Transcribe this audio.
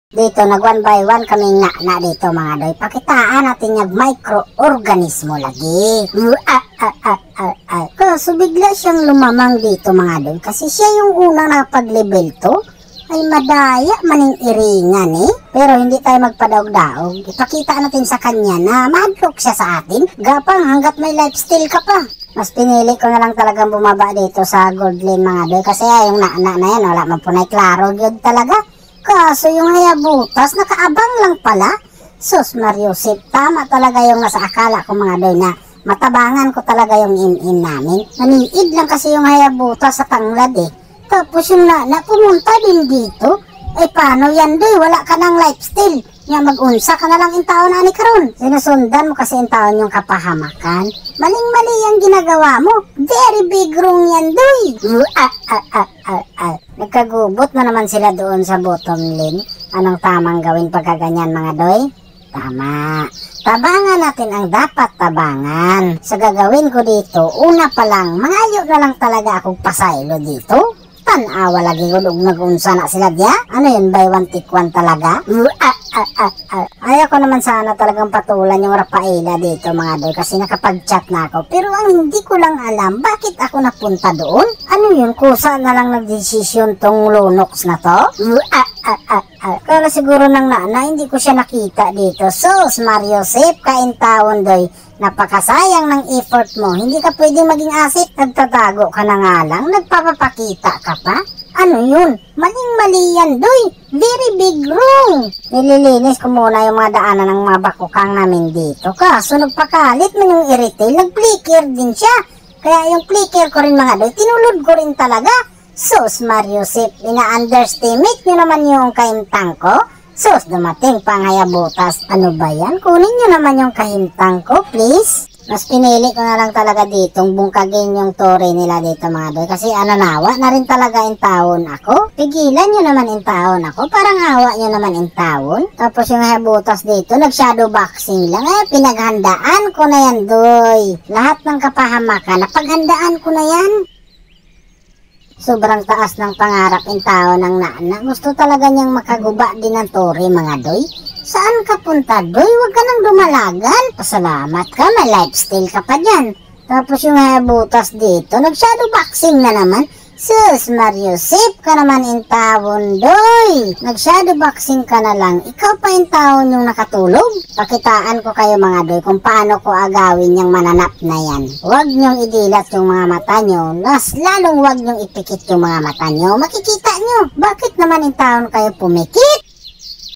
Dito nag one by one kaming na dito mga doy. Pakitaan natin yung microorganismo lagi. So bigla siyang lumamang dito mga doy. Kasi siya yung unang nakapag-level to. Ay madaya maning iringan Pero hindi tayo magpadaog-daog. Ipakita natin sa kanya na madlock siya sa atin. Gapang hanggat may lifesteal ka pa. Mas pinili ko na lang talagang bumaba dito sa gold lane mga doy. Kasi yung na yan wala man po na klaro yun talaga. Kaso yung Hayabutas, nakaabang lang pala. Sus Mariusip, tama talaga yung nasa akala ko mga doy na matabangan ko talaga yung in namin. Naniid lang kasi yung Hayabutas sa tanglad Tapos yung na pumunta din dito. Paano yan doy? Wala ka ng lifesteal. Nga mag-unsa ka na lang in taon na ni karon. Sinusundan mo kasi in taon yung kapahamakan. Maling-mali ang ginagawa mo. Very big wrong yan doy. Nagkagubot na naman sila doon sa bottom lane. Anong tamang gawin pagkaganyan mga doy? Tama. Tabangan natin ang dapat tabangan. Sa gagawin ko dito, una pa lang, mangayo na lang talaga akong pasaylo dito. Tanawa lagi ko nag-unsa na sila diya. Ano yun, buy one take one talaga? Ayaw ko naman sana talagang patulan yung Rafaela dito mga doy kasi nakapag-chat na ako. Pero ang hindi ko lang alam, bakit ako napunta doon? Ano yun, kusa na lang nag-desisyon tong Lunox na to? Kaya siguro nang hindi ko siya nakita dito. Sus, Mario, safe kain taon doy. Napakasayang ng effort mo. Hindi ka pwedeng maging asset. Nagtatago ka na nga lang. Nagpapakita ka pa. Ano yun? Maling-mali yan, doy. Very big wrong. Nililinis ko muna yung mga daanan ng mga bakukang namin dito. Kaso nagpakalit man yung iretail. Nag-flicker din siya. Kaya yung flicker ko rin mga doy, tinulod ko rin talaga. Sus, Mariusip, ina-underestimate nyo naman yung kaimtang ko. Sus, dumating pa ang Hayabutas. Ano ba yan? Kunin nyo naman yung kahimtang ko, please. Mas pinili ko na lang talaga ditong bungkagin yung tore nila dito mga doy. Kasi nawa na rin talaga in taon ako. Pigilan nyo naman in taon ako. Parang awa nyo naman in taon. Tapos yung Hayabutas dito, nag-shadow boxing lang. Pinaghandaan ko na yan, doy. Lahat ng kapahamakan, napaghandaan ko na yan. Sobrang taas ng pangarap in tao ng nana. Gusto talaga niyang makaguba din ng tore mga doy. Saan ka punta doy? Huwag ka nang dumalagan. Pasalamat ka, may lifestyle ka pa dyan. Tapos yung Hayabutas dito, nag-shadow boxing na naman. Sus, Mario, safe ka naman in tawon, doy. Nag-shadow boxing ka na lang. Ikaw pa in tawon yung nakatulog. Pakitaan ko kayo mga doy kung paano ko agawin yung mananap na yan. Huwag nyong idilat yung mga mata nyo. Lalong huwag nyong ipikit yung mga mata nyo. Makikita nyo. Bakit naman in tawon kayo pumikit?